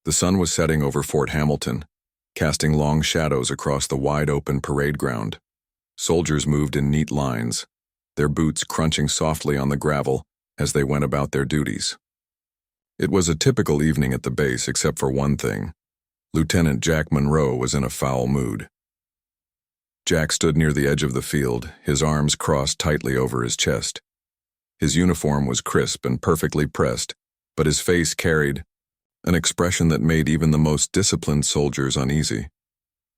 The sun was setting over Fort Hamilton, casting long shadows across the wide-open parade ground. Soldiers moved in neat lines, their boots crunching softly on the gravel as they went about their duties. It was a typical evening at the base except for one thing. Lieutenant Jack Monroe was in a foul mood. Jack stood near the edge of the field, his arms crossed tightly over his chest. His uniform was crisp and perfectly pressed, but his face carried an expression that made even the most disciplined soldiers uneasy.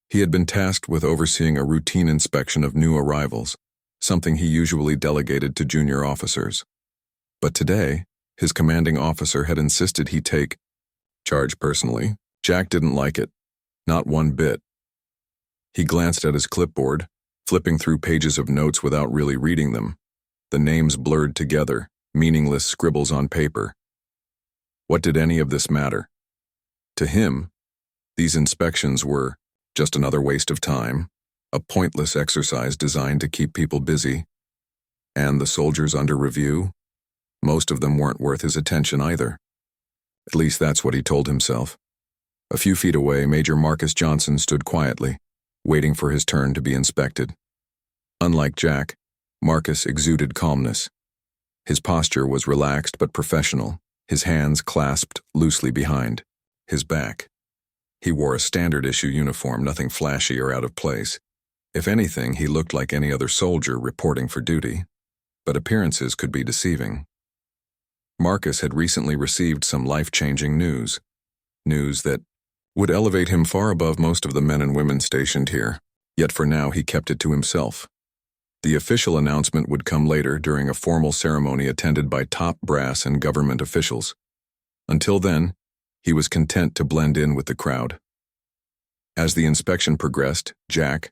He had been tasked with overseeing a routine inspection of new arrivals, something he usually delegated to junior officers. But today, his commanding officer had insisted he take charge personally. Jack didn't like it, not one bit. He glanced at his clipboard, flipping through pages of notes without really reading them. The names blurred together, meaningless scribbles on paper. What did any of this matter? To him, these inspections were just another waste of time, a pointless exercise designed to keep people busy. And the soldiers under review? Most of them weren't worth his attention either. At least that's what he told himself. A few feet away, Major Marcus Johnson stood quietly, waiting for his turn to be inspected. Unlike Jack, Marcus exuded calmness. His posture was relaxed but professional, his hands clasped loosely behind his back. He wore a standard-issue uniform, nothing flashy or out of place. If anything, he looked like any other soldier reporting for duty, but appearances could be deceiving. Marcus had recently received some life-changing news that would elevate him far above most of the men and women stationed here, yet for now he kept it to himself. The official announcement would come later during a formal ceremony attended by top brass and government officials. Until then, he was content to blend in with the crowd. As the inspection progressed, Jack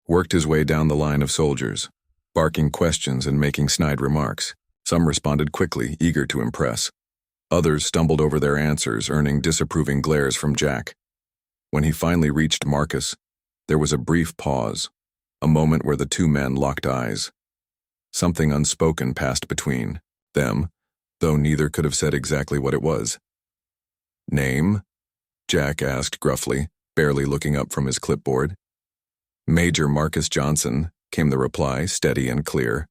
worked his way down the line of soldiers, barking questions and making snide remarks. Some responded quickly, eager to impress. Others stumbled over their answers, earning disapproving glares from Jack. When he finally reached Marcus, there was a brief pause, a moment where the two men locked eyes. Something unspoken passed between them, though neither could have said exactly what it was. "Name?" Jack asked gruffly, barely looking up from his clipboard. "Major Marcus Johnson," came the reply, steady and clear.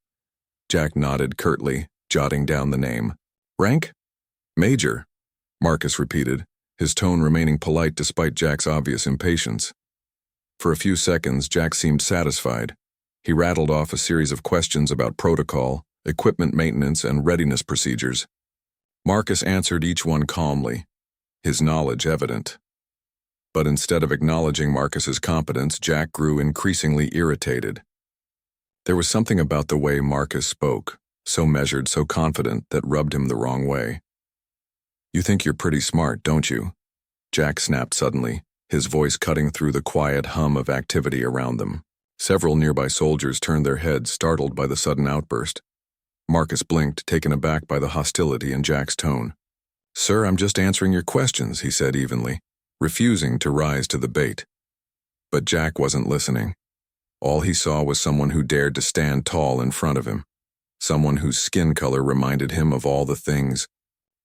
Jack nodded curtly, jotting down the name. "Rank?" "Major," Marcus repeated, his tone remaining polite despite Jack's obvious impatience. For a few seconds, Jack seemed satisfied. He rattled off a series of questions about protocol, equipment maintenance, and readiness procedures. Marcus answered each one calmly, his knowledge evident. But instead of acknowledging Marcus's competence, Jack grew increasingly irritated. There was something about the way Marcus spoke, so measured, so confident, that rubbed him the wrong way. "You think you're pretty smart, don't you?" Jack snapped suddenly, his voice cutting through the quiet hum of activity around them. Several nearby soldiers turned their heads, startled by the sudden outburst. Marcus blinked, taken aback by the hostility in Jack's tone. "Sir, I'm just answering your questions," he said evenly, refusing to rise to the bait. But Jack wasn't listening. All he saw was someone who dared to stand tall in front of him, someone whose skin color reminded him of all the things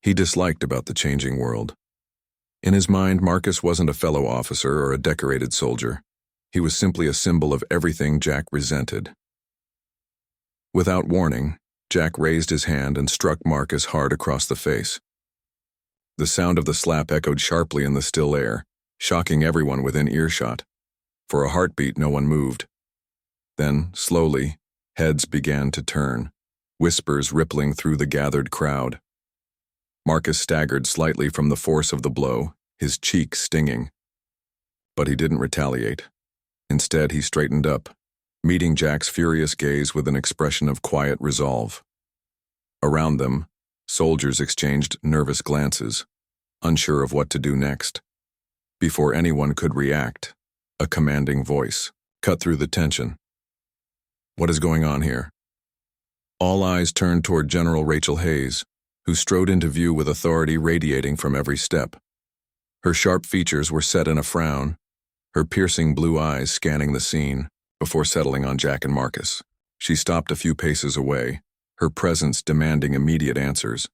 he disliked about the changing world. In his mind, Marcus wasn't a fellow officer or a decorated soldier. He was simply a symbol of everything Jack resented. Without warning, Jack raised his hand and struck Marcus hard across the face. The sound of the slap echoed sharply in the still air, shocking everyone within earshot. For a heartbeat, no one moved. Then, slowly, heads began to turn, whispers rippling through the gathered crowd. Marcus staggered slightly from the force of the blow, his cheek stinging. But he didn't retaliate. Instead, he straightened up, meeting Jack's furious gaze with an expression of quiet resolve. Around them, soldiers exchanged nervous glances, unsure of what to do next. Before anyone could react, a commanding voice cut through the tension. "What is going on here?" All eyes turned toward General Rachel Hayes, who strode into view with authority radiating from every step. Her sharp features were set in a frown, her piercing blue eyes scanning the scene before settling on Jack and Marcus. She stopped a few paces away, her presence demanding immediate answers.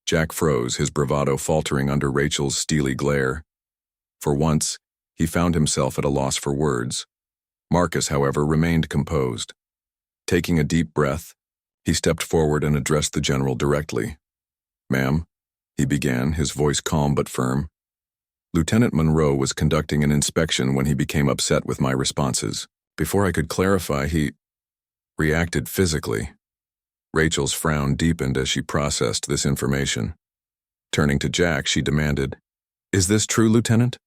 Jack froze, his bravado faltering under Rachel's steely glare. For once, he found himself at a loss for words. Marcus, however, remained composed. Taking a deep breath, he stepped forward and addressed the general directly. "Ma'am," he began, his voice calm but firm. "Lieutenant Monroe was conducting an inspection when he became upset with my responses. Before I could clarify, he reacted physically." Rachel's frown deepened as she processed this information. Turning to Jack, she demanded, "Is this true, Lieutenant?"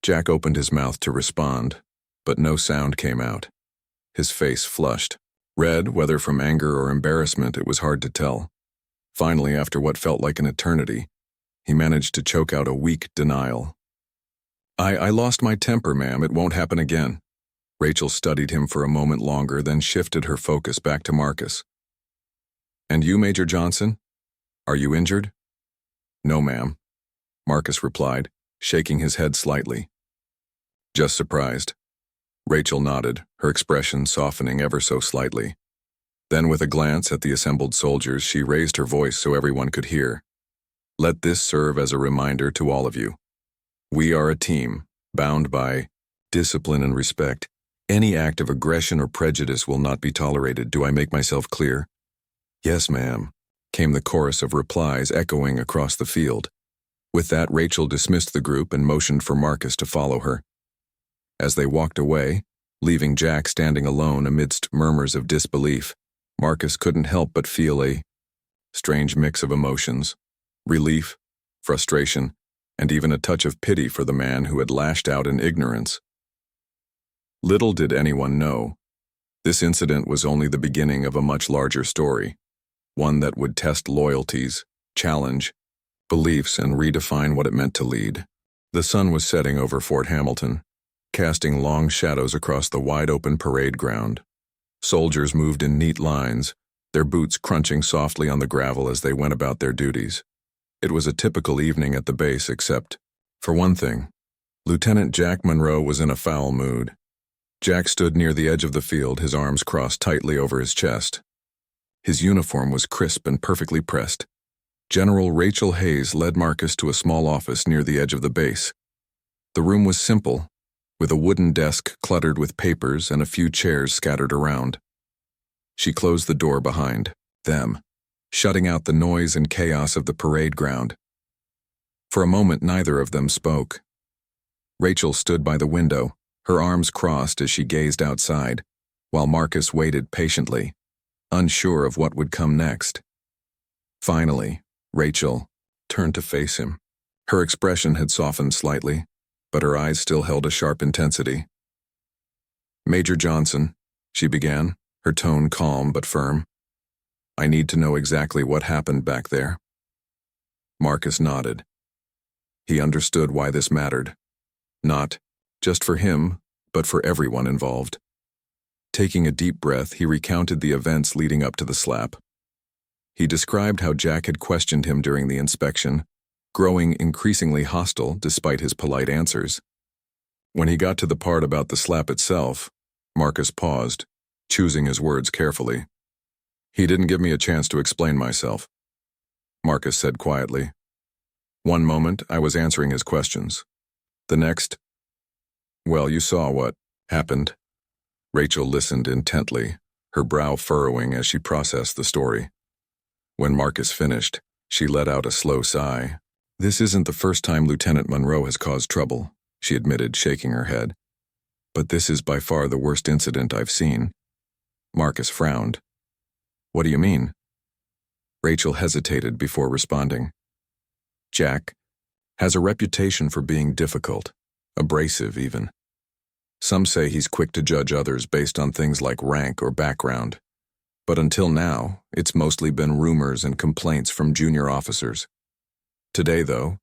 Jack opened his mouth to respond, but no sound came out. His face flushed. Red, whether from anger or embarrassment, it was hard to tell. Finally, after what felt like an eternity, he managed to choke out a weak denial. I lost my temper, ma'am. It won't happen again." Rachel studied him for a moment longer, then shifted her focus back to Marcus. "And you, Major Johnson? Are you injured?" "No, ma'am," Marcus replied, shaking his head slightly. "Just surprised." Rachel nodded, her expression softening ever so slightly. Then, with a glance at the assembled soldiers, she raised her voice so everyone could hear. "Let this serve as a reminder to all of you. We are a team, bound by discipline and respect. Any act of aggression or prejudice will not be tolerated. Do I make myself clear?" "Yes, ma'am," came the chorus of replies echoing across the field. With that, Rachel dismissed the group and motioned for Marcus to follow her. As they walked away, leaving Jack standing alone amidst murmurs of disbelief, Marcus couldn't help but feel a strange mix of emotions: relief, frustration, and even a touch of pity for the man who had lashed out in ignorance. Little did anyone know, this incident was only the beginning of a much larger story, one that would test loyalties, challenge beliefs, and redefine what it meant to lead. The sun was setting over Fort Hamilton, casting long shadows across the wide-open parade ground. Soldiers moved in neat lines, their boots crunching softly on the gravel as they went about their duties. It was a typical evening at the base, except, for one thing, Lieutenant Jack Monroe was in a foul mood. Jack stood near the edge of the field, his arms crossed tightly over his chest. His uniform was crisp and perfectly pressed. General Rachel Hayes led Marcus to a small office near the edge of the base. The room was simple, with a wooden desk cluttered with papers and a few chairs scattered around. She closed the door behind them, shutting out the noise and chaos of the parade ground. For a moment, neither of them spoke. Rachel stood by the window, her arms crossed as she gazed outside, while Marcus waited patiently, unsure of what would come next. Finally, Rachel turned to face him. Her expression had softened slightly, but her eyes still held a sharp intensity. "Major Johnson," she began, her tone calm but firm, "I need to know exactly what happened back there." Marcus nodded. He understood why this mattered. Not just for him, but for everyone involved. Taking a deep breath, he recounted the events leading up to the slap. He described how Jack had questioned him during the inspection, growing increasingly hostile despite his polite answers. When he got to the part about the slap itself, Marcus paused, choosing his words carefully. "He didn't give me a chance to explain myself," Marcus said quietly. "One moment, I was answering his questions. The next, well, you saw what happened." Rachel listened intently, her brow furrowing as she processed the story. When Marcus finished, she let out a slow sigh. "This isn't the first time Lieutenant Monroe has caused trouble," she admitted, shaking her head. "But this is by far the worst incident I've seen." Marcus frowned. "What do you mean?" Rachel hesitated before responding. "Jack has a reputation for being difficult, abrasive even. Some say he's quick to judge others based on things like rank or background. But until now, it's mostly been rumors and complaints from junior officers. Today, though,"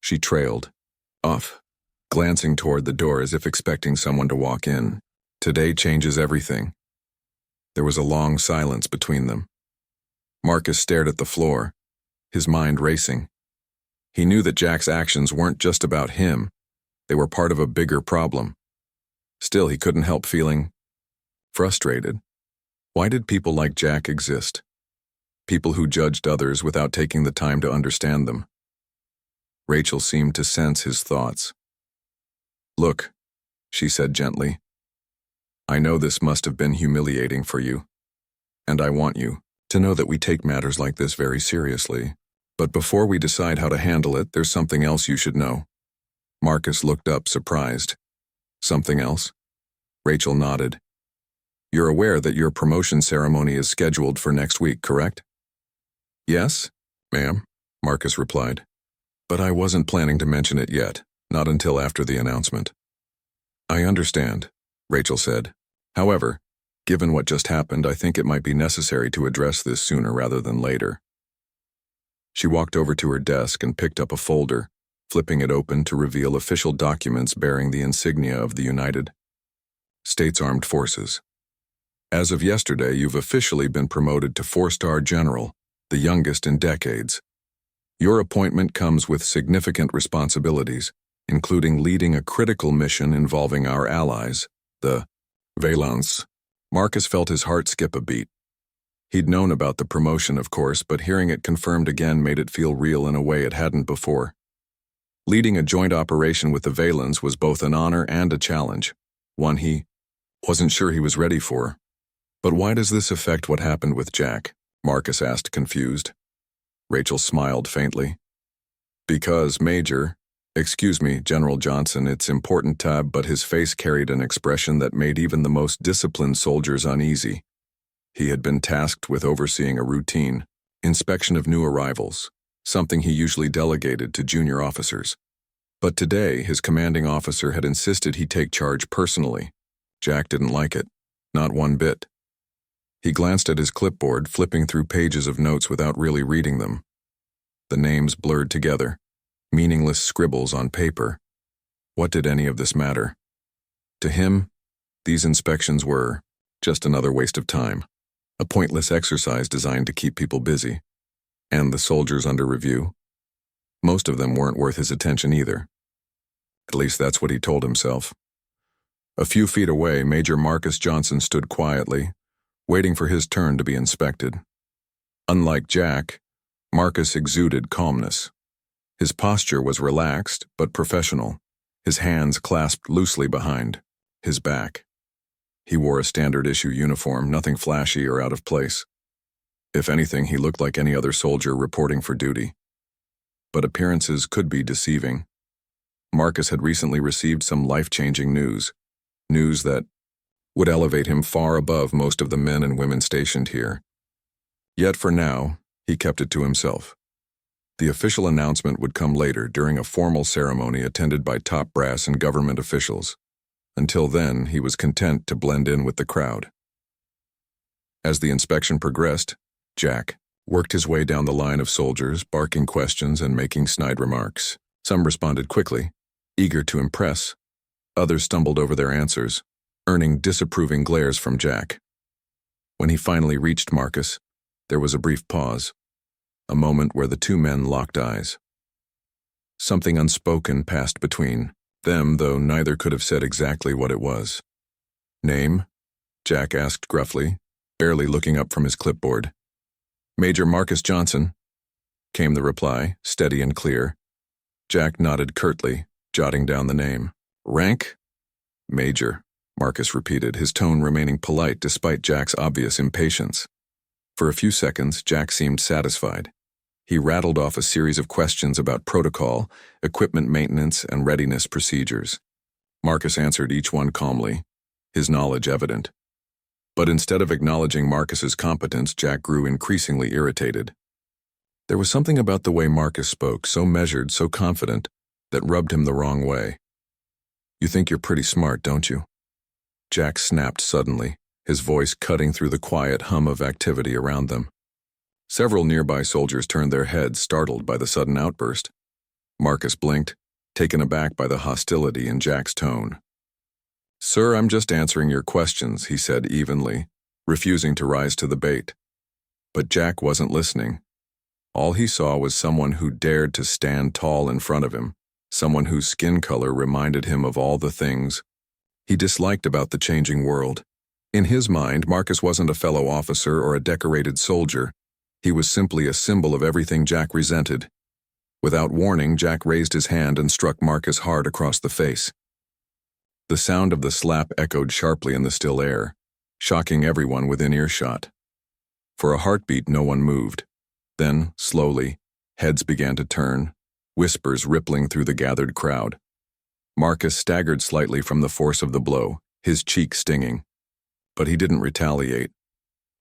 she trailed off, glancing toward the door as if expecting someone to walk in. "Today changes everything." There was a long silence between them. Marcus stared at the floor, his mind racing. He knew that Jack's actions weren't just about him. They were part of a bigger problem. Still, he couldn't help feeling frustrated. Why did people like Jack exist? people who judged others without taking the time to understand them. Rachel seemed to sense his thoughts. "Look," she said gently, "I know this must have been humiliating for you, and I want you to know that we take matters like this very seriously. But before we decide how to handle it, there's something else you should know." Marcus looked up, surprised. "Something else?" Rachel nodded. "You're aware that your promotion ceremony is scheduled for next week, correct?" "Yes, ma'am," Marcus replied. "But I wasn't planning to mention it yet, not until after the announcement." "I understand," Rachel said. "However, given what just happened, I think it might be necessary to address this sooner rather than later." She walked over to her desk and picked up a folder, flipping it open to reveal official documents bearing the insignia of the United States Armed Forces. "As of yesterday, you've officially been promoted to 4-star general, the youngest in decades. Your appointment comes with significant responsibilities, including leading a critical mission involving our allies, the Valence." Marcus felt his heart skip a beat. He'd known about the promotion, of course, but hearing it confirmed again made it feel real in a way it hadn't before. Leading a joint operation with the Valens was both an honor and a challenge, one he wasn't sure he was ready for. "But why does this affect what happened with Jack?" Marcus asked, confused. Rachel smiled faintly. "Because, excuse me, General Johnson, it's important, but his face carried an expression that made even the most disciplined soldiers uneasy. He had been tasked with overseeing a routine inspection of new arrivals, something he usually delegated to junior officers. But today, his commanding officer had insisted he take charge personally. Jack didn't like it, not one bit. He glanced at his clipboard, flipping through pages of notes without really reading them. The names blurred together, meaningless scribbles on paper. What did any of this matter? To him, these inspections were just another waste of time, a pointless exercise designed to keep people busy. And the soldiers under review? Most of them weren't worth his attention either. At least that's what he told himself. A few feet away, Major Marcus Johnson stood quietly, waiting for his turn to be inspected. Unlike Jack, Marcus exuded calmness. His posture was relaxed but professional, his hands clasped loosely behind his back. He wore a standard-issue uniform, nothing flashy or out of place. If anything, he looked like any other soldier reporting for duty. But appearances could be deceiving. Marcus had recently received some life-changing news that would elevate him far above most of the men and women stationed here. Yet for now, he kept it to himself. The official announcement would come later during a formal ceremony attended by top brass and government officials. Until then, he was content to blend in with the crowd. As the inspection progressed, Jack worked his way down the line of soldiers, barking questions and making snide remarks. Some responded quickly, eager to impress. Others stumbled over their answers, earning disapproving glares from Jack. When he finally reached Marcus, there was a brief pause, a moment where the two men locked eyes. Something unspoken passed between them, though neither could have said exactly what it was. "Name?" Jack asked gruffly, barely looking up from his clipboard. "Major Marcus Johnson," came the reply, steady and clear. Jack nodded curtly, jotting down the name. "Rank?" "Major," Marcus repeated, his tone remaining polite despite Jack's obvious impatience. For a few seconds, Jack seemed satisfied. He rattled off a series of questions about protocol, equipment maintenance, and readiness procedures. Marcus answered each one calmly, his knowledge evident. But instead of acknowledging Marcus's competence, Jack grew increasingly irritated. There was something about the way Marcus spoke, so measured, so confident, that rubbed him the wrong way. "You think you're pretty smart, don't you?" Jack snapped suddenly, his voice cutting through the quiet hum of activity around them. Several nearby soldiers turned their heads, startled by the sudden outburst. Marcus blinked, taken aback by the hostility in Jack's tone. "Sir, I'm just answering your questions," he said evenly, refusing to rise to the bait. But Jack wasn't listening. All he saw was someone who dared to stand tall in front of him, someone whose skin color reminded him of all the things he disliked about the changing world. In his mind, Marcus wasn't a fellow officer or a decorated soldier. He was simply a symbol of everything Jack resented. Without warning, Jack raised his hand and struck Marcus hard across the face. The sound of the slap echoed sharply in the still air, shocking everyone within earshot. For a heartbeat, no one moved. Then, slowly, heads began to turn, whispers rippling through the gathered crowd. Marcus staggered slightly from the force of the blow, his cheek stinging. But he didn't retaliate.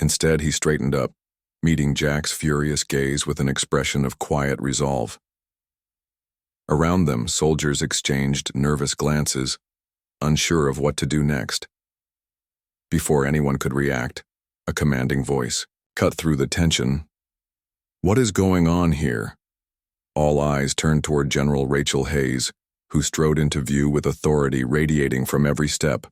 Instead, he straightened up, meeting Jack's furious gaze with an expression of quiet resolve. Around them, soldiers exchanged nervous glances, unsure of what to do next. Before anyone could react, a commanding voice cut through the tension. "What is going on here?" All eyes turned toward General Rachel Hayes, who strode into view with authority radiating from every step.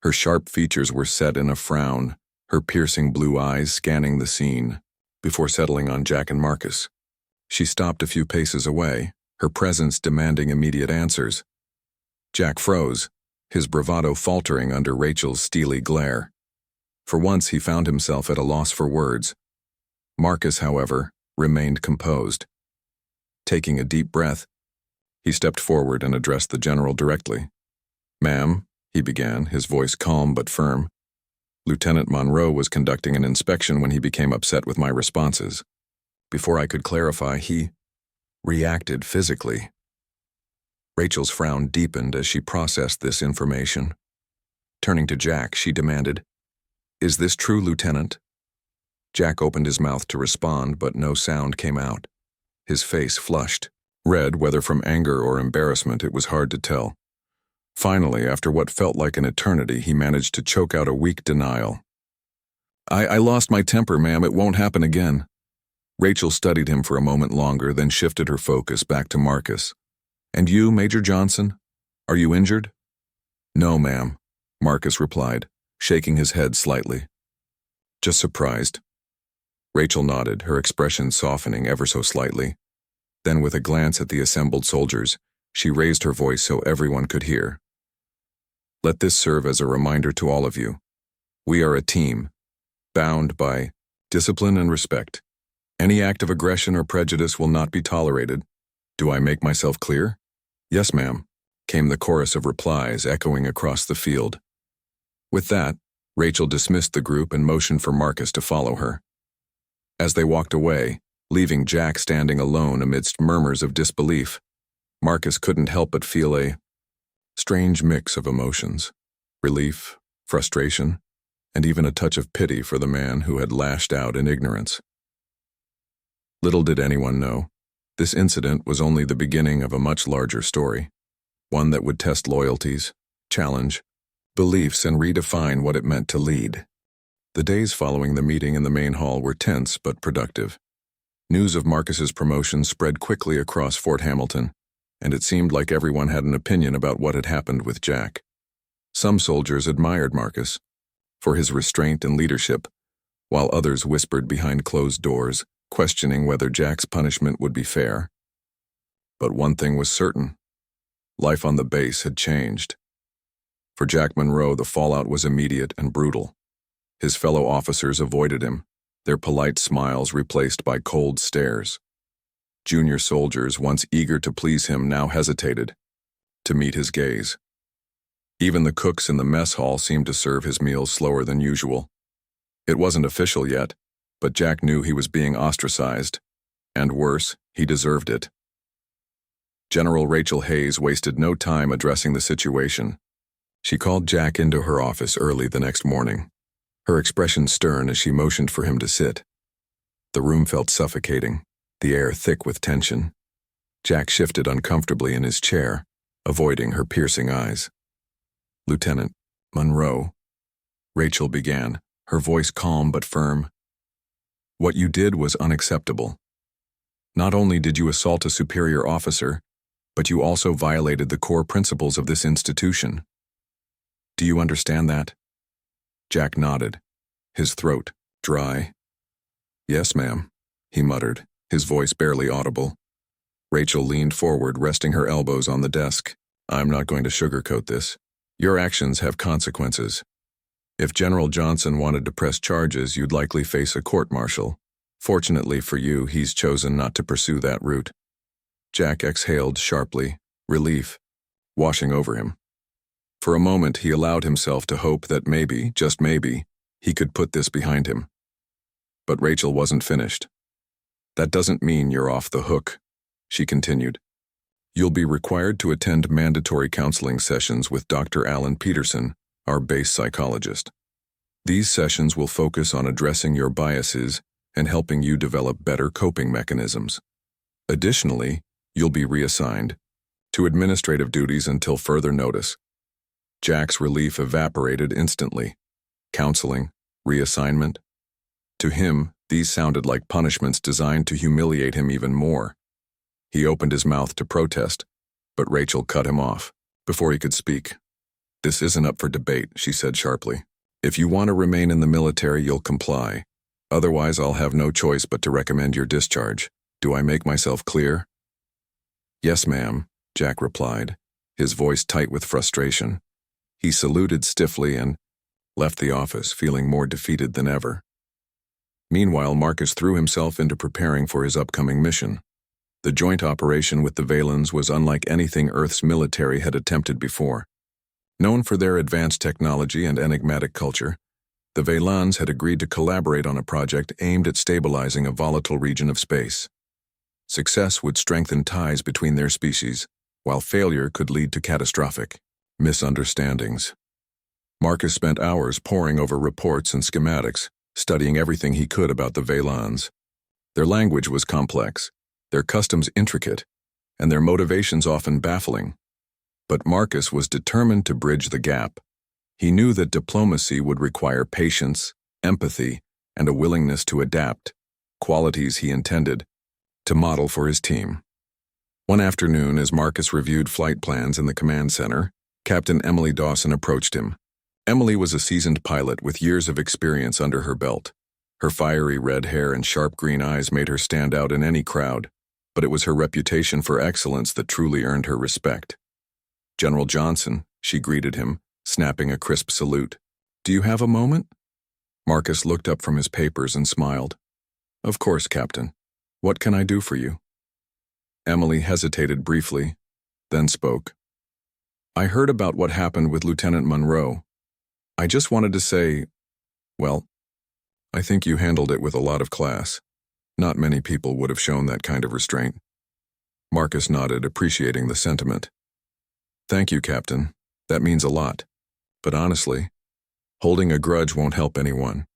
Her sharp features were set in a frown, her piercing blue eyes scanning the scene, before settling on Jack and Marcus. She stopped a few paces away, her presence demanding immediate answers. Jack froze, his bravado faltering under Rachel's steely glare. For once he found himself at a loss for words. Marcus, however, remained composed. Taking a deep breath, he stepped forward and addressed the general directly. "Ma'am," he began, his voice calm but firm. "Lieutenant Monroe was conducting an inspection when he became upset with my responses. Before I could clarify, he reacted physically." Rachel's frown deepened as she processed this information. Turning to Jack, she demanded, "Is this true, Lieutenant?" Jack opened his mouth to respond, but no sound came out. His face flushed. Red, whether from anger or embarrassment, it was hard to tell. Finally, after what felt like an eternity, he managed to choke out a weak denial. I lost my temper, ma'am. It won't happen again." Rachel studied him for a moment longer, then shifted her focus back to Marcus. "And you, Major Johnson? Are you injured?" "No, ma'am," Marcus replied, shaking his head slightly. "Just surprised." Rachel nodded, her expression softening ever so slightly. Then, with a glance at the assembled soldiers, she raised her voice so everyone could hear. "Let this serve as a reminder to all of you. We are a team, bound by discipline and respect. Any act of aggression or prejudice will not be tolerated. Do I make myself clear?" "Yes, ma'am," came the chorus of replies echoing across the field. With that, Rachel dismissed the group and motioned for Marcus to follow her. As they walked away, leaving Jack standing alone amidst murmurs of disbelief, Marcus couldn't help but feel a strange mix of emotions: relief, frustration, and even a touch of pity for the man who had lashed out in ignorance. Little did anyone know, this incident was only the beginning of a much larger story, one that would test loyalties, challenge beliefs, and redefine what it meant to lead. The days following the meeting in the main hall were tense but productive. News of Marcus's promotion spread quickly across Fort Hamilton, and it seemed like everyone had an opinion about what had happened with Jack. Some soldiers admired Marcus for his restraint and leadership, while others whispered behind closed doors, questioning whether Jack's punishment would be fair. But one thing was certain: life on the base had changed. For Jack Monroe, the fallout was immediate and brutal. His fellow officers avoided him, their polite smiles replaced by cold stares. Junior soldiers, once eager to please him, now hesitated to meet his gaze. Even the cooks in the mess hall seemed to serve his meals slower than usual. It wasn't official yet, but Jack knew he was being ostracized, and worse, he deserved it. General Rachel Hayes wasted no time addressing the situation. She called Jack into her office early the next morning, her expression stern as she motioned for him to sit. The room felt suffocating, the air thick with tension. Jack shifted uncomfortably in his chair, avoiding her piercing eyes. "Lieutenant Monroe," Rachel began, her voice calm but firm. "What you did was unacceptable. Not only did you assault a superior officer, but you also violated the core principles of this institution. Do you understand that?" Jack nodded, his throat dry. "Yes, ma'am," he muttered, his voice barely audible. Rachel leaned forward, resting her elbows on the desk. "I'm not going to sugarcoat this. Your actions have consequences. If General Johnson wanted to press charges, you'd likely face a court-martial. Fortunately for you, he's chosen not to pursue that route. Jack exhaled sharply, relief washing over him. For a moment, he allowed himself to hope that maybe, just maybe, he could put this behind him. But Rachel wasn't finished. That doesn't mean you're off the hook, she continued. You'll be required to attend mandatory counseling sessions with Dr. Alan Peterson, our base psychologist. These sessions will focus on addressing your biases and helping you develop better coping mechanisms. Additionally, you'll be reassigned to administrative duties until further notice. Jack's relief evaporated instantly. Counseling, reassignment. To him, these sounded like punishments designed to humiliate him even more. He opened his mouth to protest, but Rachel cut him off before he could speak. This isn't up for debate, she said sharply. If you want to remain in the military, you'll comply. Otherwise, I'll have no choice but to recommend your discharge. Do I make myself clear? Yes, ma'am, Jack replied, his voice tight with frustration. He saluted stiffly and left the office, feeling more defeated than ever. Meanwhile, Marcus threw himself into preparing for his upcoming mission. The joint operation with the Valens was unlike anything Earth's military had attempted before. Known for their advanced technology and enigmatic culture, the Valens had agreed to collaborate on a project aimed at stabilizing a volatile region of space. Success would strengthen ties between their species, while failure could lead to catastrophic misunderstandings. Marcus spent hours poring over reports and schematics, studying everything he could about the Valens. Their language was complex, their customs intricate, and their motivations often baffling. But Marcus was determined to bridge the gap. He knew that diplomacy would require patience, empathy, and a willingness to adapt, qualities he intended to model for his team. One afternoon, as Marcus reviewed flight plans in the command center, Captain Emily Dawson approached him. Emily was a seasoned pilot with years of experience under her belt. Her fiery red hair and sharp green eyes made her stand out in any crowd, but it was her reputation for excellence that truly earned her respect. General Johnson, she greeted him, snapping a crisp salute. Do you have a moment? Marcus looked up from his papers and smiled. Of course, Captain. What can I do for you? Emily hesitated briefly, then spoke. I heard about what happened with Lieutenant Monroe. I just wanted to say, well, I think you handled it with a lot of class. Not many people would have shown that kind of restraint. Marcus nodded, appreciating the sentiment. Thank you, Captain. That means a lot. But honestly, holding a grudge won't help anyone.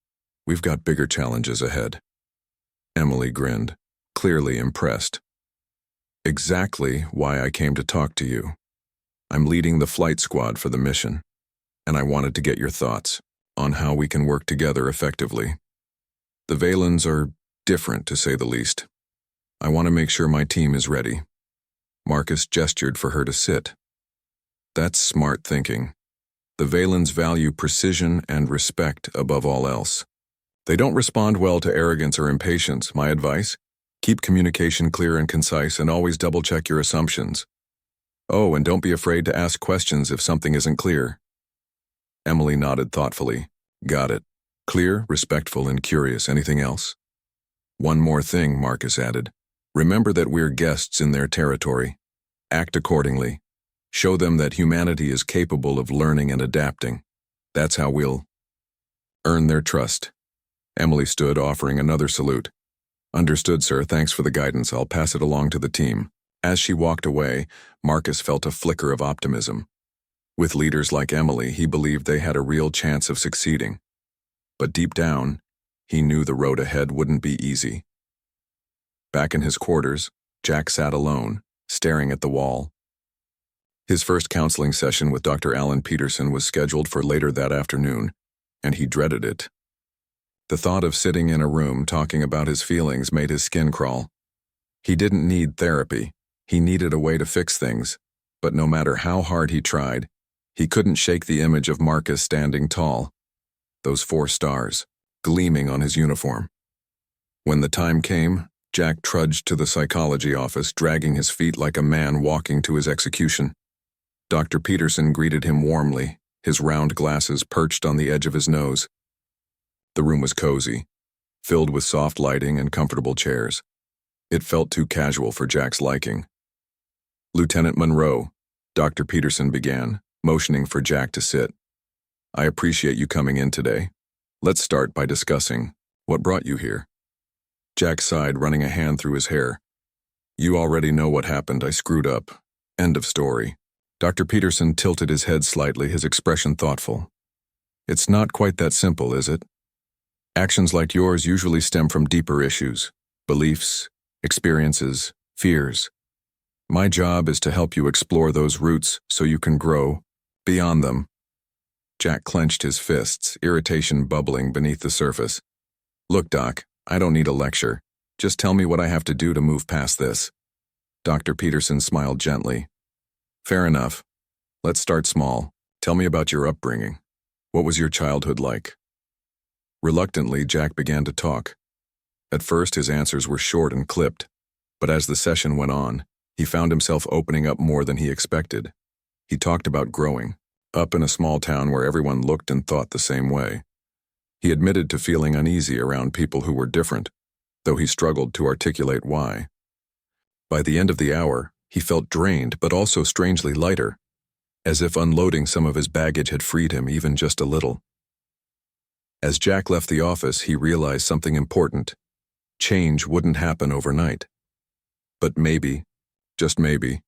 We've got bigger challenges ahead. Emily grinned, clearly impressed. Exactly why I came to talk to you. I'm leading the flight squad for the mission, and I wanted to get your thoughts on how we can work together effectively. The Valens are different, to say the least. I want to make sure my team is ready. Marcus gestured for her to sit. That's smart thinking. The Valens value precision and respect above all else. They don't respond well to arrogance or impatience. My advice? Keep communication clear and concise and always double-check your assumptions. Oh, and don't be afraid to ask questions if something isn't clear. Emily nodded thoughtfully. Got it. Clear, respectful, and curious. Anything else? One more thing, Marcus added. Remember that we're guests in their territory. Act accordingly. Show them that humanity is capable of learning and adapting. That's how we'll earn their trust. Emily stood, offering another salute. Understood, sir. Thanks for the guidance. I'll pass it along to the team. As she walked away, Marcus felt a flicker of optimism. With leaders like Emily, he believed they had a real chance of succeeding. But deep down, he knew the road ahead wouldn't be easy. Back in his quarters, Jack sat alone, staring at the wall. His first counseling session with Dr. Alan Peterson was scheduled for later that afternoon, and he dreaded it. The thought of sitting in a room talking about his feelings made his skin crawl. He didn't need therapy. He needed a way to fix things, but no matter how hard he tried, he couldn't shake the image of Marcus standing tall, those 4 stars, gleaming on his uniform. When the time came, Jack trudged to the psychology office, dragging his feet like a man walking to his execution. Dr. Peterson greeted him warmly, his round glasses perched on the edge of his nose. The room was cozy. filled with soft lighting and comfortable chairs. It felt too casual for Jack's liking. "Lieutenant Monroe," Dr. Peterson began, motioning for Jack to sit. "I appreciate you coming in today. Let's start by discussing what brought you here." Jack sighed, running a hand through his hair. "You already know what happened. I screwed up. End of story." Dr. Peterson tilted his head slightly, his expression thoughtful. "It's not quite that simple, is it? Actions like yours usually stem from deeper issues, beliefs, experiences, fears. My job is to help you explore those roots so you can grow beyond them." Jack clenched his fists, irritation bubbling beneath the surface. "Look, Doc, I don't need a lecture. Just tell me what I have to do to move past this." Dr. Peterson smiled gently. "Fair enough. Let's start small. Tell me about your upbringing. What was your childhood like?" Reluctantly, Jack began to talk. At first, his answers were short and clipped, but as the session went on, he found himself opening up more than he expected. He talked about growing up in a small town where everyone looked and thought the same way. He admitted to feeling uneasy around people who were different, though he struggled to articulate why. By the end of the hour, he felt drained but also strangely lighter, as if unloading some of his baggage had freed him even just a little. As Jack left the office, he realized something important. Change wouldn't happen overnight. But maybe, just maybe,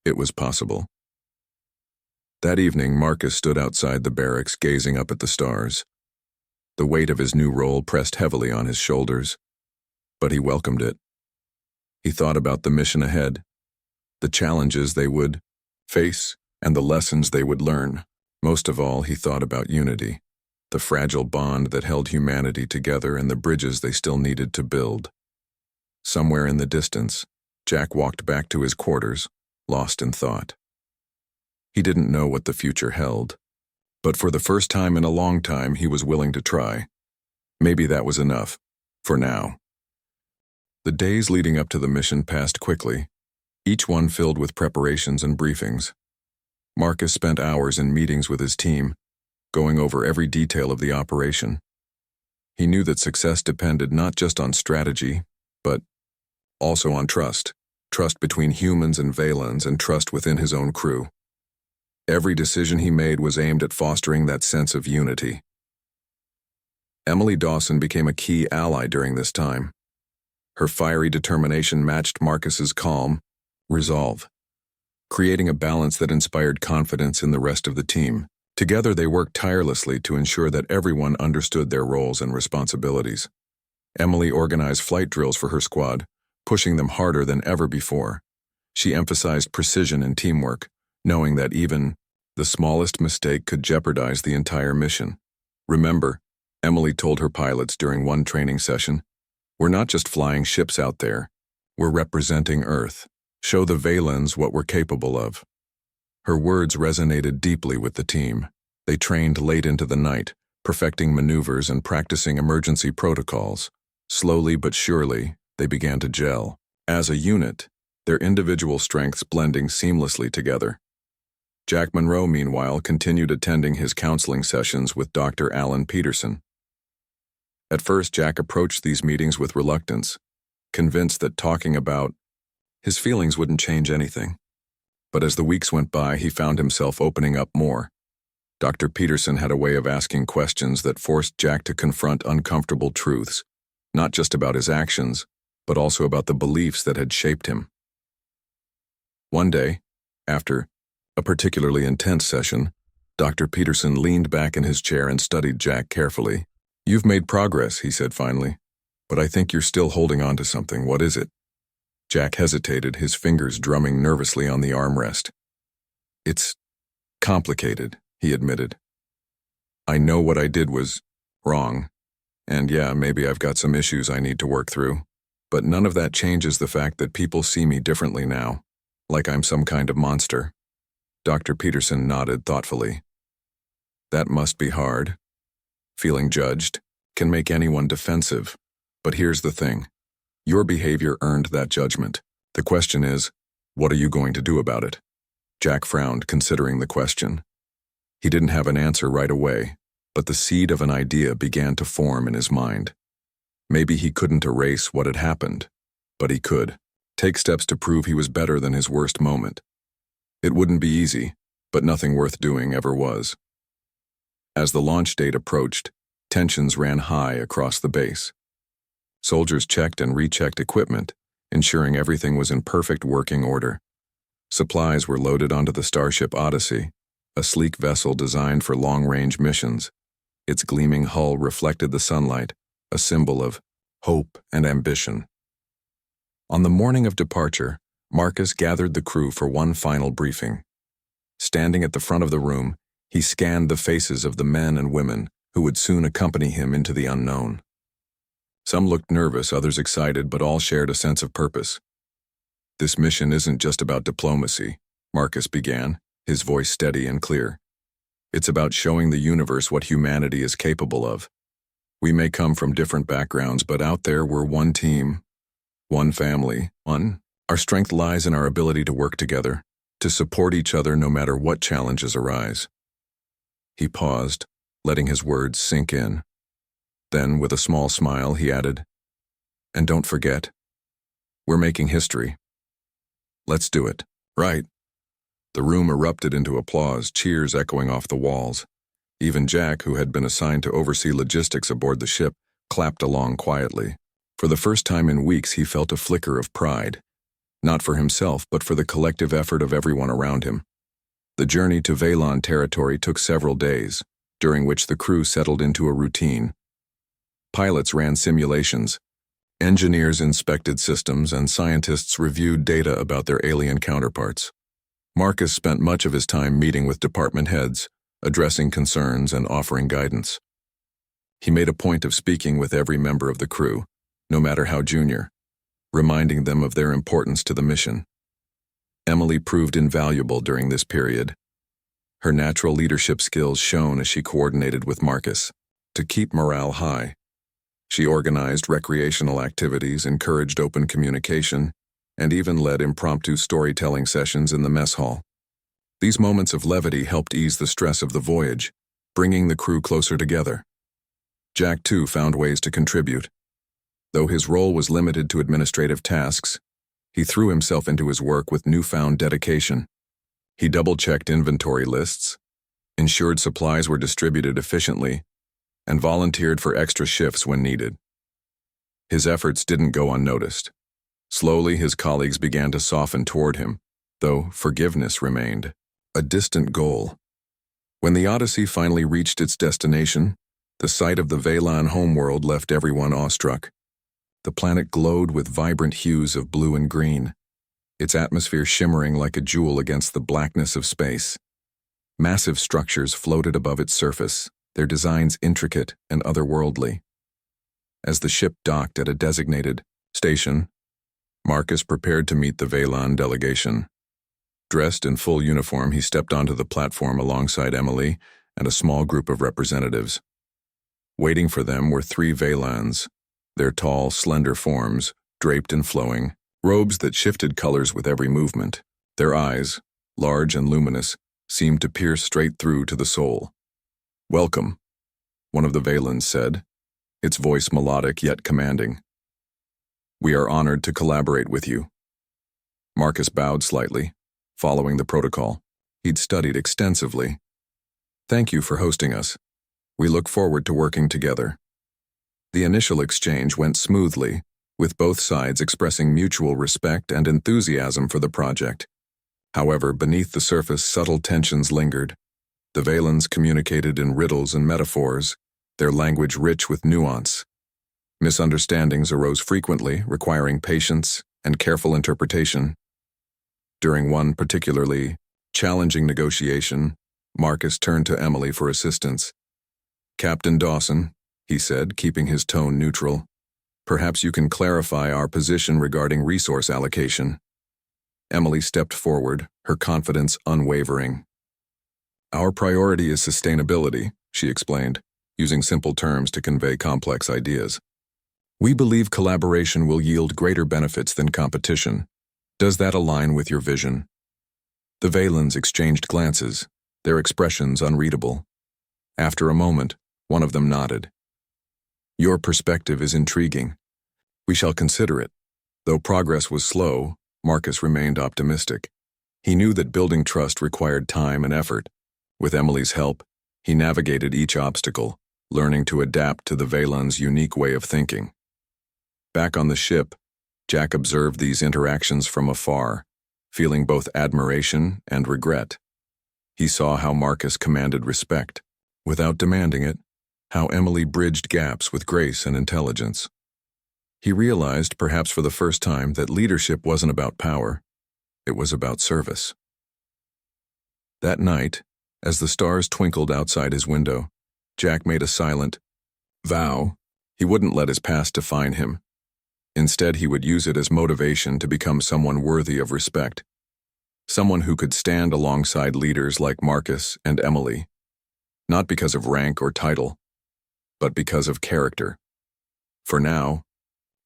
it was possible. That evening, Marcus stood outside the barracks, gazing up at the stars. The weight of his new role pressed heavily on his shoulders, but he welcomed it. He thought about the mission ahead, the challenges they would face, and the lessons they would learn. Most of all, he thought about unity, the fragile bond that held humanity together and the bridges they still needed to build. Somewhere in the distance, Jack walked back to his quarters, lost in thought. He didn't know what the future held, but for the first time in a long time, he was willing to try. Maybe that was enough, for now. The days leading up to the mission passed quickly, each one filled with preparations and briefings. Marcus spent hours in meetings with his team, going over every detail of the operation. He knew that success depended not just on strategy, but also on trust. Trust between humans and Valens, and trust within his own crew. Every decision he made was aimed at fostering that sense of unity. Emily Dawson became a key ally during this time. Her fiery determination matched Marcus's calm resolve, creating a balance that inspired confidence in the rest of the team. Together, they worked tirelessly to ensure that everyone understood their roles and responsibilities. Emily organized flight drills for her squad, pushing them harder than ever before. She emphasized precision and teamwork, knowing that even the smallest mistake could jeopardize the entire mission. "Remember," Emily told her pilots during one training session, "we're not just flying ships out there. We're representing Earth. Show the Valens what we're capable of." Her words resonated deeply with the team. They trained late into the night, perfecting maneuvers and practicing emergency protocols. Slowly but surely, they began to gel. As a unit, their individual strengths blending seamlessly together. Jack Monroe, meanwhile, continued attending his counseling sessions with Dr. Alan Peterson. At first, Jack approached these meetings with reluctance, convinced that talking about his feelings wouldn't change anything. But as the weeks went by, he found himself opening up more. Dr. Peterson had a way of asking questions that forced Jack to confront uncomfortable truths, not just about his actions, but also about the beliefs that had shaped him. One day, after a particularly intense session, Dr. Peterson leaned back in his chair and studied Jack carefully. "You've made progress," he said finally, "but I think you're still holding on to something. What is it?" Jack hesitated, his fingers drumming nervously on the armrest. "It's complicated," he admitted. "I know what I did was wrong, and yeah, maybe I've got some issues I need to work through, but none of that changes the fact that people see me differently now, like I'm some kind of monster." Dr. Peterson nodded thoughtfully. "That must be hard. Feeling judged can make anyone defensive, but here's the thing. Your behavior earned that judgment. The question is, what are you going to do about it?" Jack frowned, considering the question. He didn't have an answer right away, but the seed of an idea began to form in his mind. Maybe he couldn't erase what had happened, but he could take steps to prove he was better than his worst moment. It wouldn't be easy, but nothing worth doing ever was. As the launch date approached, tensions ran high across the base. Soldiers checked and rechecked equipment, ensuring everything was in perfect working order. Supplies were loaded onto the Starship Odyssey, a sleek vessel designed for long-range missions. Its gleaming hull reflected the sunlight, a symbol of hope and ambition. On the morning of departure, Marcus gathered the crew for one final briefing. Standing at the front of the room, he scanned the faces of the men and women who would soon accompany him into the unknown. Some looked nervous, others excited, but all shared a sense of purpose. "This mission isn't just about diplomacy," Marcus began, his voice steady and clear. "It's about showing the universe what humanity is capable of. We may come from different backgrounds, but out there we're one team, one family, one. Our strength lies in our ability to work together, to support each other no matter what challenges arise." He paused, letting his words sink in. Then, with a small smile, he added, "And don't forget, we're making history. Let's do it." "Right." The room erupted into applause, cheers echoing off the walls. Even Jack, who had been assigned to oversee logistics aboard the ship, clapped along quietly. For the first time in weeks, he felt a flicker of pride. Not for himself, but for the collective effort of everyone around him. The journey to Valon territory took several days, during which the crew settled into a routine. Pilots ran simulations, engineers inspected systems, and scientists reviewed data about their alien counterparts. Marcus spent much of his time meeting with department heads, addressing concerns and offering guidance. He made a point of speaking with every member of the crew, no matter how junior, reminding them of their importance to the mission. Emily proved invaluable during this period. Her natural leadership skills shone as she coordinated with Marcus to keep morale high. She organized recreational activities, encouraged open communication, and even led impromptu storytelling sessions in the mess hall. These moments of levity helped ease the stress of the voyage, bringing the crew closer together. Jack, too, found ways to contribute. Though his role was limited to administrative tasks, he threw himself into his work with newfound dedication. He double-checked inventory lists, ensured supplies were distributed efficiently, and volunteered for extra shifts when needed. His efforts didn't go unnoticed. Slowly, his colleagues began to soften toward him, though forgiveness remained a distant goal. When the Odyssey finally reached its destination, the sight of the Valon homeworld left everyone awestruck. The planet glowed with vibrant hues of blue and green, its atmosphere shimmering like a jewel against the blackness of space. Massive structures floated above its surface, their designs intricate and otherworldly. As the ship docked at a designated station, Marcus prepared to meet the Valon delegation. Dressed in full uniform, he stepped onto the platform alongside Emily and a small group of representatives. Waiting for them were 3 Valons, their tall, slender forms draped in flowing robes that shifted colors with every movement. Their eyes, large and luminous, seemed to pierce straight through to the soul. "Welcome," one of the Valons said, its voice melodic yet commanding. "We are honored to collaborate with you." Marcus bowed slightly, following the protocol he'd studied extensively. "Thank you for hosting us. We look forward to working together." The initial exchange went smoothly, with both sides expressing mutual respect and enthusiasm for the project. However, beneath the surface, subtle tensions lingered. The Valons communicated in riddles and metaphors, their language rich with nuance. Misunderstandings arose frequently, requiring patience and careful interpretation. During one particularly challenging negotiation, Marcus turned to Emily for assistance. "Captain Dawson," he said, keeping his tone neutral, "perhaps you can clarify our position regarding resource allocation." Emily stepped forward, her confidence unwavering. "Our priority is sustainability," she explained, using simple terms to convey complex ideas. "We believe collaboration will yield greater benefits than competition. Does that align with your vision?" The Valons exchanged glances, their expressions unreadable. After a moment, one of them nodded. Your perspective is intriguing. We shall consider it. Though progress was slow, Marcus remained optimistic. He knew that building trust required time and effort. With Emily's help, he navigated each obstacle, learning to adapt to the Vaylans' unique way of thinking. Back on the ship, Jack observed these interactions from afar, feeling both admiration and regret. He saw how Marcus commanded respect, without demanding it, how Emily bridged gaps with grace and intelligence. He realized, perhaps for the first time, that leadership wasn't about power, it was about service. That night, as the stars twinkled outside his window, Jack made a silent vow. He wouldn't let his past define him. Instead, he would use it as motivation to become someone worthy of respect, someone who could stand alongside leaders like Marcus and Emily, not because of rank or title, but because of character. For now,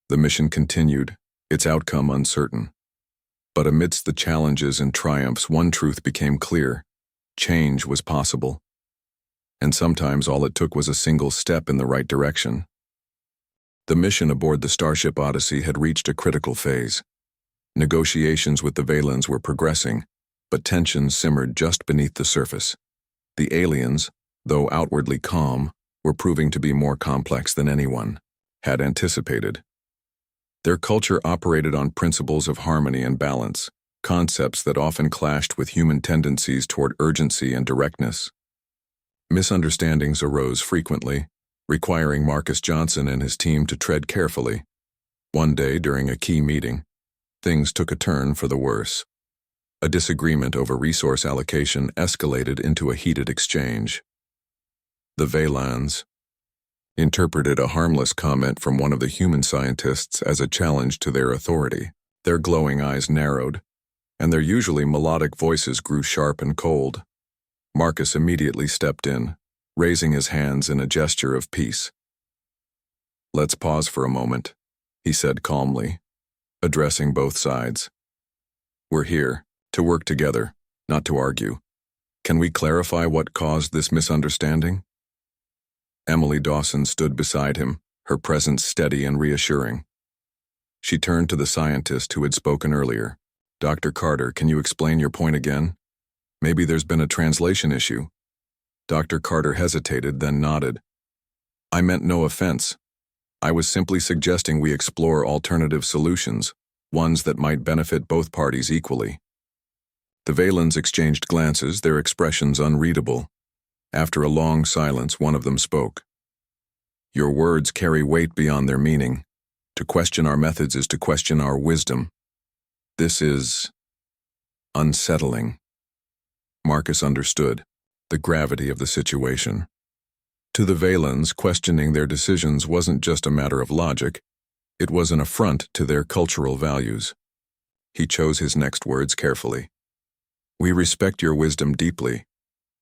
the mission continued, its outcome uncertain. But amidst the challenges and triumphs, one truth became clear: change was possible. And sometimes all it took was a single step in the right direction. The mission aboard the Starship Odyssey had reached a critical phase. Negotiations with the Vaylans were progressing, but tensions simmered just beneath the surface. The aliens, though outwardly calm, were proving to be more complex than anyone had anticipated. Their culture operated on principles of harmony and balance, concepts that often clashed with human tendencies toward urgency and directness. Misunderstandings arose frequently, requiring Marcus Johnson and his team to tread carefully. One day, during a key meeting, things took a turn for the worse. A disagreement over resource allocation escalated into a heated exchange. The Vaylans interpreted a harmless comment from one of the human scientists as a challenge to their authority. Their glowing eyes narrowed, and their usually melodic voices grew sharp and cold. Marcus immediately stepped in, raising his hands in a gesture of peace. "Let's pause for a moment," he said calmly, addressing both sides. "We're here to work together, not to argue. Can we clarify what caused this misunderstanding?" Emily Dawson stood beside him, her presence steady and reassuring. She turned to the scientist who had spoken earlier. "Dr. Carter, can you explain your point again? Maybe there's been a translation issue." Dr. Carter hesitated, then nodded. "I meant no offense. I was simply suggesting we explore alternative solutions, ones that might benefit both parties equally." The Vaylans exchanged glances, their expressions unreadable. After a long silence, one of them spoke. "Your words carry weight beyond their meaning. To question our methods is to question our wisdom. This is unsettling." Marcus understood the gravity of the situation. To the Vaylans, questioning their decisions wasn't just a matter of logic, it was an affront to their cultural values. He chose his next words carefully. "We respect your wisdom deeply.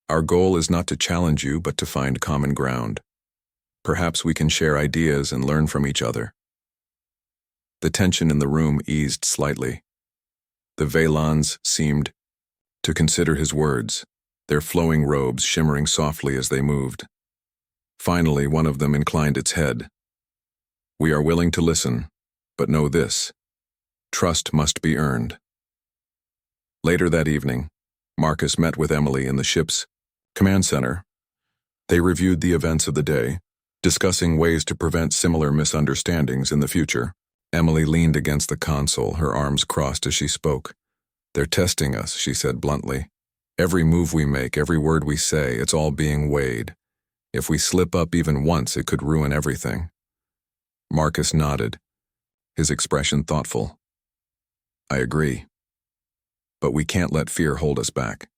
Our goal is not to challenge you, but to find common ground. Perhaps we can share ideas and learn from each other." The tension in the room eased slightly. The Vaylans seemed to consider his words, their flowing robes shimmering softly as they moved. Finally, one of them inclined its head. "We are willing to listen, but know this: trust must be earned." Later that evening, Marcus met with Emily in the ship's command center. They reviewed the events of the day, discussing ways to prevent similar misunderstandings in the future. Emily leaned against the console, her arms crossed as she spoke. "They're testing us," she said bluntly. "Every move we make, every word we say, it's all being weighed. If we slip up even once, it could ruin everything." Marcus nodded, his expression thoughtful. "I agree. But we can't let fear hold us back.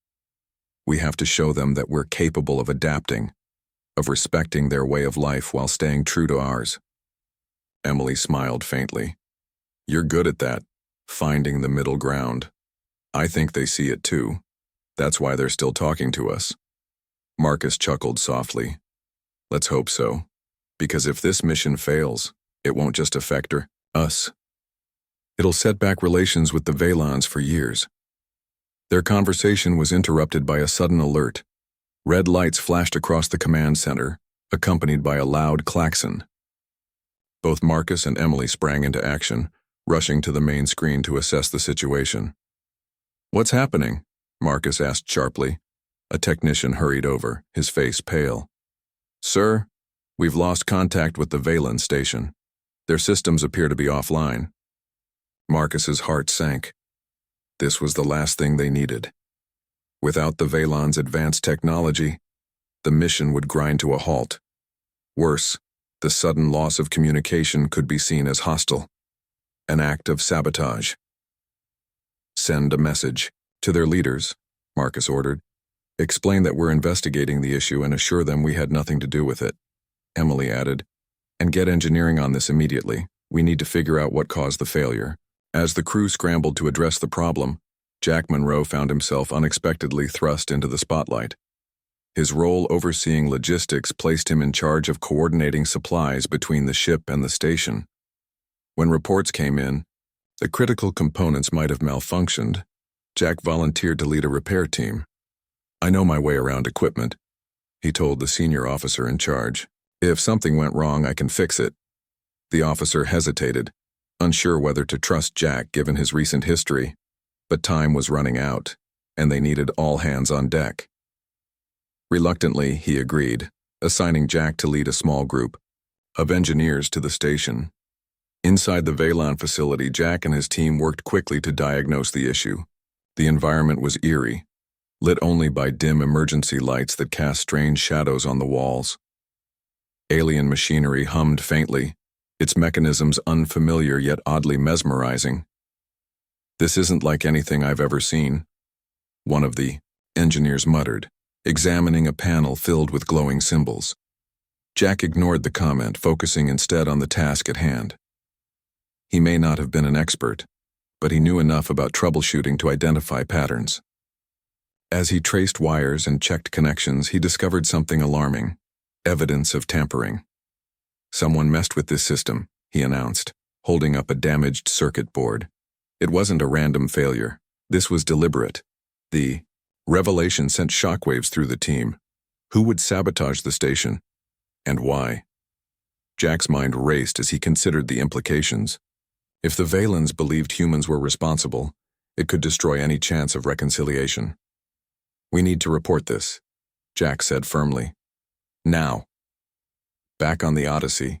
We have to show them that we're capable of adapting, of respecting their way of life while staying true to ours." Emily smiled faintly. "You're good at that, finding the middle ground. I think they see it too. That's why they're still talking to us." Marcus chuckled softly. "Let's hope so. Because if this mission fails, it won't just affect us. It'll set back relations with the Vaylans for years." Their conversation was interrupted by a sudden alert. Red lights flashed across the command center, accompanied by a loud klaxon. Both Marcus and Emily sprang into action, rushing to the main screen to assess the situation. "What's happening?" Marcus asked sharply. A technician hurried over, his face pale. "Sir, we've lost contact with the Valen station. Their systems appear to be offline." Marcus's heart sank. This was the last thing they needed. Without the Valen's advanced technology, the mission would grind to a halt. Worse, the sudden loss of communication could be seen as hostile, an act of sabotage. "Send a message to their leaders," Marcus ordered. "Explain that we're investigating the issue and assure them we had nothing to do with it," Emily added. "And get engineering on this immediately. We need to figure out what caused the failure." As the crew scrambled to address the problem, Jack Monroe found himself unexpectedly thrust into the spotlight. His role overseeing logistics placed him in charge of coordinating supplies between the ship and the station. When reports came in, the critical components might have malfunctioned. Jack volunteered to lead a repair team. "I know my way around equipment," he told the senior officer in charge. "If something went wrong, I can fix it." The officer hesitated, unsure whether to trust Jack given his recent history, but time was running out, and they needed all hands on deck. Reluctantly, he agreed, assigning Jack to lead a small group of engineers to the station. Inside the Valen facility, Jack and his team worked quickly to diagnose the issue. The environment was eerie, lit only by dim emergency lights that cast strange shadows on the walls. Alien machinery hummed faintly, its mechanisms unfamiliar yet oddly mesmerizing. "This isn't like anything I've ever seen," one of the engineers muttered, examining a panel filled with glowing symbols. Jack ignored the comment, focusing instead on the task at hand. He may not have been an expert, but he knew enough about troubleshooting to identify patterns. As he traced wires and checked connections, he discovered something alarming: evidence of tampering. "Someone messed with this system," he announced, holding up a damaged circuit board. It wasn't a random failure. This was deliberate. The revelation sent shockwaves through the team. Who would sabotage the station? And why? Jack's mind raced as he considered the implications. If the Valens believed humans were responsible, it could destroy any chance of reconciliation. "We need to report this," Jack said firmly. "Now." Back on the Odyssey,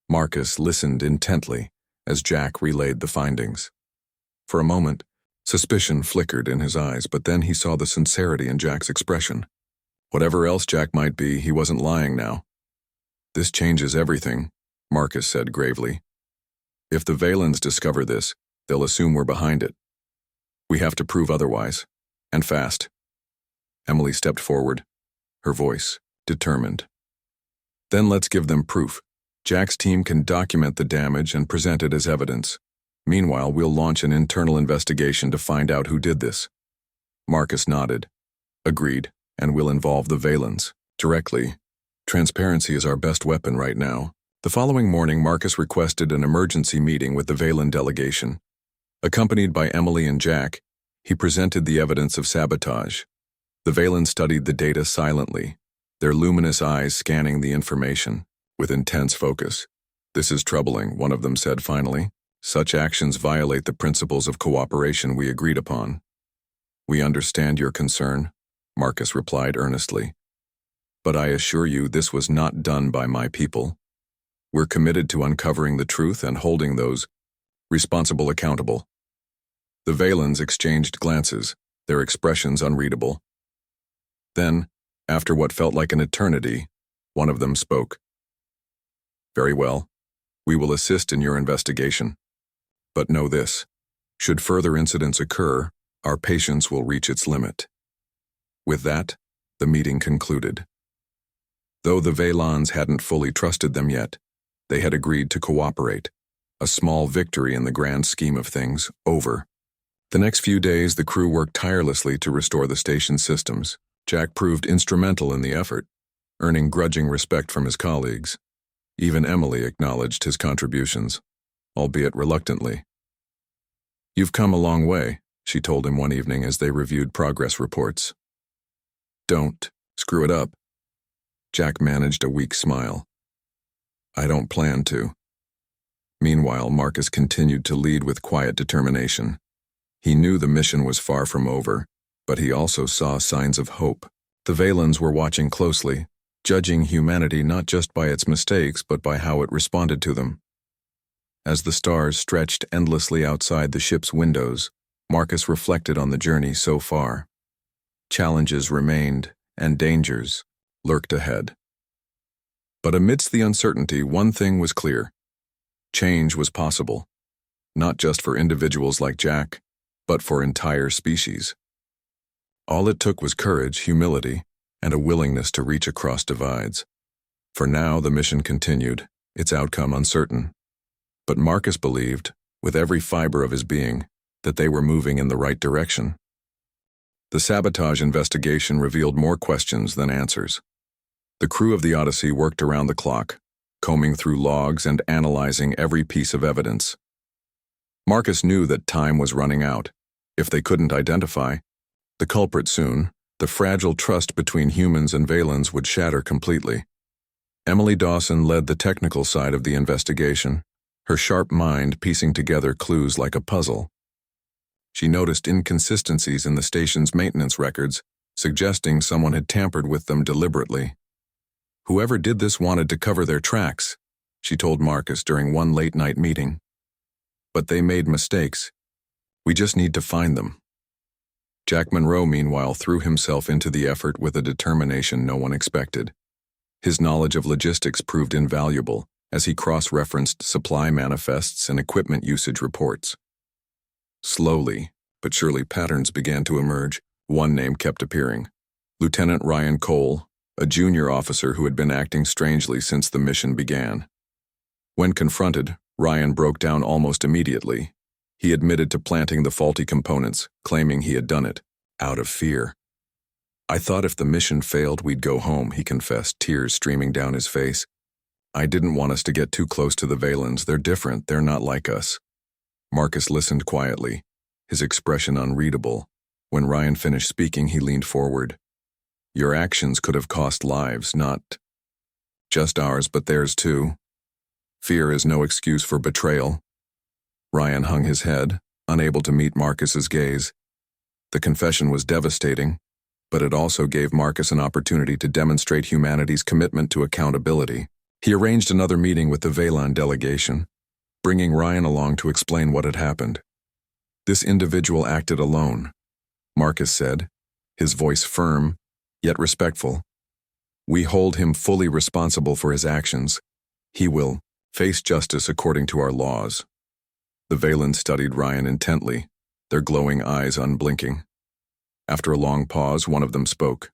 Marcus listened intently as Jack relayed the findings. For a moment, suspicion flickered in his eyes, but then he saw the sincerity in Jack's expression. Whatever else Jack might be, he wasn't lying now. "This changes everything," Marcus said gravely. "If the Valens discover this, they'll assume we're behind it. We have to prove otherwise, and fast." Emily stepped forward, her voice determined. "Then let's give them proof. Jack's team can document the damage and present it as evidence. Meanwhile, we'll launch an internal investigation to find out who did this." Marcus nodded. "Agreed, and we'll involve the Valens directly. Transparency is our best weapon right now." The following morning, Marcus requested an emergency meeting with the Valen delegation. Accompanied by Emily and Jack, he presented the evidence of sabotage. The Valens studied the data silently, their luminous eyes scanning the information with intense focus. "This is troubling," one of them said finally. "Such actions violate the principles of cooperation we agreed upon." "We understand your concern," Marcus replied earnestly. "But I assure you this was not done by my people. We're committed to uncovering the truth and holding those responsible accountable." The Valens exchanged glances, their expressions unreadable. Then, after what felt like an eternity, one of them spoke. "Very well. We will assist in your investigation. But know this: should further incidents occur, our patience will reach its limit." With that, the meeting concluded. Though the Valens hadn't fully trusted them yet, they had agreed to cooperate. A small victory in the grand scheme of things, over. The next few days, the crew worked tirelessly to restore the station's systems. Jack proved instrumental in the effort, earning grudging respect from his colleagues. Even Emily acknowledged his contributions, albeit reluctantly. "You've come a long way," she told him one evening as they reviewed progress reports. "Don't screw it up." Jack managed a weak smile. "I don't plan to." Meanwhile, Marcus continued to lead with quiet determination. He knew the mission was far from over, but he also saw signs of hope. The Valens were watching closely, judging humanity not just by its mistakes but by how it responded to them. As the stars stretched endlessly outside the ship's windows, Marcus reflected on the journey so far. Challenges remained, and dangers lurked ahead. But amidst the uncertainty, one thing was clear. Change was possible, not just for individuals like Jack, but for entire species. All it took was courage, humility, and a willingness to reach across divides. For now, the mission continued, its outcome uncertain. But Marcus believed, with every fiber of his being, that they were moving in the right direction. The sabotage investigation revealed more questions than answers. The crew of the Odyssey worked around the clock, combing through logs and analyzing every piece of evidence. Marcus knew that time was running out. If they couldn't identify the culprit soon, the fragile trust between humans and Valens would shatter completely. Emily Dawson led the technical side of the investigation, her sharp mind piecing together clues like a puzzle. She noticed inconsistencies in the station's maintenance records, suggesting someone had tampered with them deliberately. Whoever did this wanted to cover their tracks, she told Marcus during one late-night meeting. But they made mistakes. We just need to find them. Jack Monroe, meanwhile, threw himself into the effort with a determination no one expected. His knowledge of logistics proved invaluable as he cross-referenced supply manifests and equipment usage reports. Slowly, but surely patterns began to emerge. One name kept appearing. Lieutenant Ryan Cole, a junior officer who had been acting strangely since the mission began. When confronted, Ryan broke down almost immediately. He admitted to planting the faulty components, claiming he had done it, out of fear. I thought if the mission failed, we'd go home, he confessed, tears streaming down his face. I didn't want us to get too close to the Valens. They're different, they're not like us. Marcus listened quietly, his expression unreadable. When Ryan finished speaking, he leaned forward. Your actions could have cost lives, not just ours, but theirs too. Fear is no excuse for betrayal. Ryan hung his head, unable to meet Marcus's gaze. The confession was devastating, but it also gave Marcus an opportunity to demonstrate humanity's commitment to accountability. He arranged another meeting with the Velan delegation, bringing Ryan along to explain what had happened. This individual acted alone, Marcus said, his voice firm, yet respectful. We hold him fully responsible for his actions. He will face justice according to our laws. The Valens studied Ryan intently, their glowing eyes unblinking. After a long pause, one of them spoke.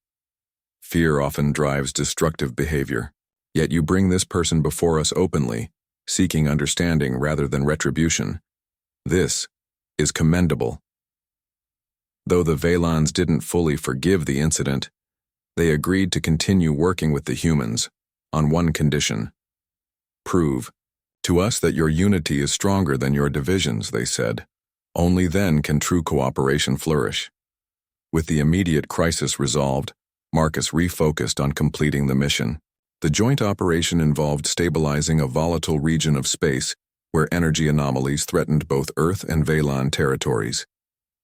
Fear often drives destructive behavior, yet you bring this person before us openly, seeking understanding rather than retribution. This is commendable. Though the Valens didn't fully forgive the incident, they agreed to continue working with the humans, on one condition. Prove to us that your unity is stronger than your divisions, they said. Only then can true cooperation flourish. With the immediate crisis resolved, Marcus refocused on completing the mission. The joint operation involved stabilizing a volatile region of space where energy anomalies threatened both Earth and Velan territories.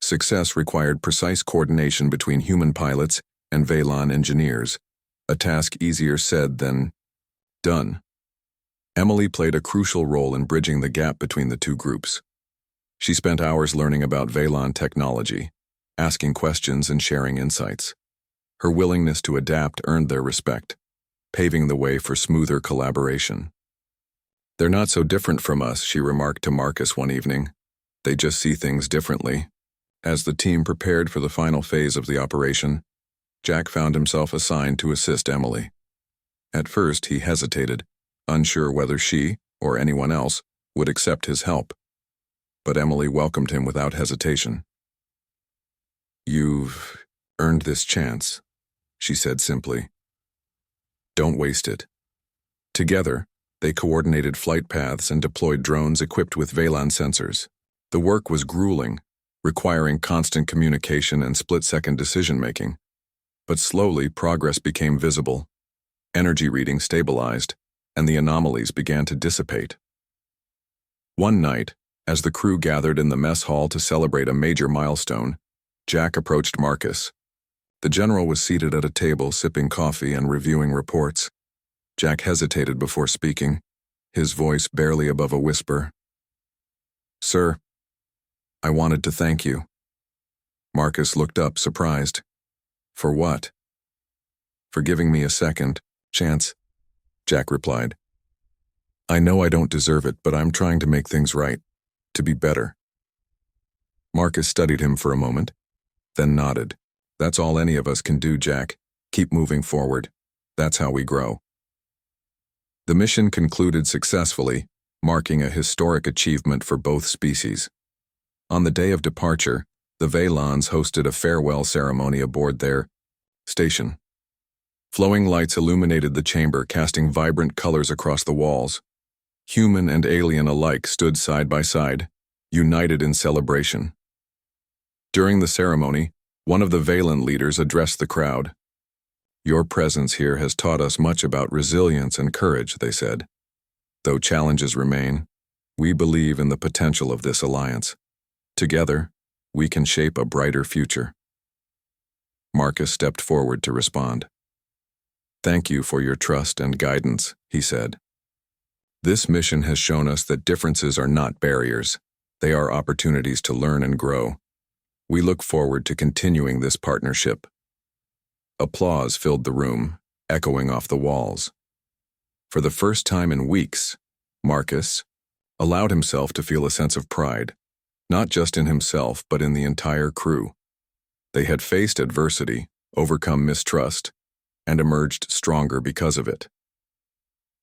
Success required precise coordination between human pilots and Velan engineers, a task easier said than done. Emily played a crucial role in bridging the gap between the two groups. She spent hours learning about Velan technology, asking questions and sharing insights. Her willingness to adapt earned their respect, paving the way for smoother collaboration. They're not so different from us, she remarked to Marcus one evening. They just see things differently. As the team prepared for the final phase of the operation, Jack found himself assigned to assist Emily. At first, he hesitated, unsure whether she, or anyone else, would accept his help. But Emily welcomed him without hesitation. You've earned this chance, she said simply. Don't waste it. Together, they coordinated flight paths and deployed drones equipped with Velan sensors. The work was grueling, requiring constant communication and split-second decision-making. But slowly, progress became visible. Energy readings stabilized, and the anomalies began to dissipate. One night, as the crew gathered in the mess hall to celebrate a major milestone, Jack approached Marcus. The general was seated at a table sipping coffee and reviewing reports. Jack hesitated before speaking, his voice barely above a whisper. "Sir, I wanted to thank you." Marcus looked up, surprised. "For what?" "For giving me a second chance," Jack replied. "I know I don't deserve it, but I'm trying to make things right, to be better." Marcus studied him for a moment, then nodded. "That's all any of us can do, Jack. Keep moving forward. That's how we grow." The mission concluded successfully, marking a historic achievement for both species. On the day of departure, the Veilons hosted a farewell ceremony aboard their station. Flowing lights illuminated the chamber, casting vibrant colors across the walls. Human and alien alike stood side by side, united in celebration. During the ceremony, one of the Veilon leaders addressed the crowd. "Your presence here has taught us much about resilience and courage," they said. "Though challenges remain, we believe in the potential of this alliance. Together, we can shape a brighter future." Marcus stepped forward to respond. "Thank you for your trust and guidance," he said. "This mission has shown us that differences are not barriers. They are opportunities to learn and grow. We look forward to continuing this partnership." Applause filled the room, echoing off the walls. For the first time in weeks, Marcus allowed himself to feel a sense of pride, not just in himself but in the entire crew. They had faced adversity, overcome mistrust, and emerged stronger because of it.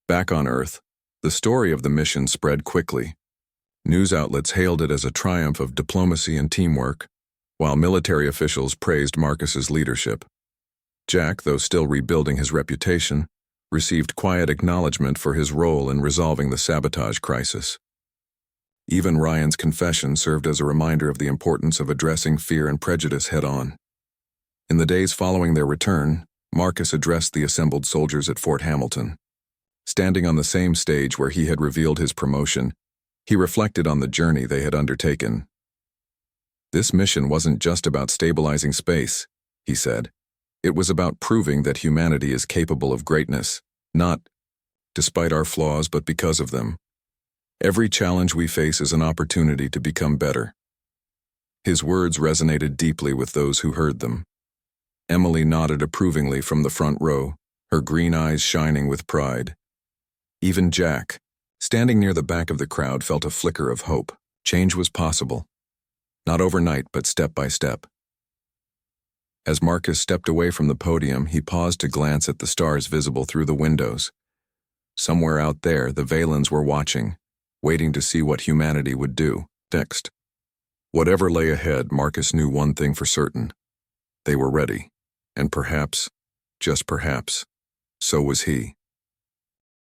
Back on Earth, the story of the mission spread quickly. News outlets hailed it as a triumph of diplomacy and teamwork, while military officials praised Marcus's leadership. Jack, though still rebuilding his reputation, received quiet acknowledgement for his role in resolving the sabotage crisis. Even Ryan's confession served as a reminder of the importance of addressing fear and prejudice head-on. In the days following their return, Marcus addressed the assembled soldiers at Fort Hamilton. Standing on the same stage where he had revealed his promotion, he reflected on the journey they had undertaken. "This mission wasn't just about stabilizing space," he said. "It was about proving that humanity is capable of greatness, not despite our flaws but because of them. Every challenge we face is an opportunity to become better." His words resonated deeply with those who heard them. Emily nodded approvingly from the front row, her green eyes shining with pride. Even Jack, standing near the back of the crowd, felt a flicker of hope. Change was possible. Not overnight, but step by step. As Marcus stepped away from the podium, he paused to glance at the stars visible through the windows. Somewhere out there, the Veilons were watching, waiting to see what humanity would do next. Whatever lay ahead, Marcus knew one thing for certain. They were ready, and perhaps, just perhaps, so was he.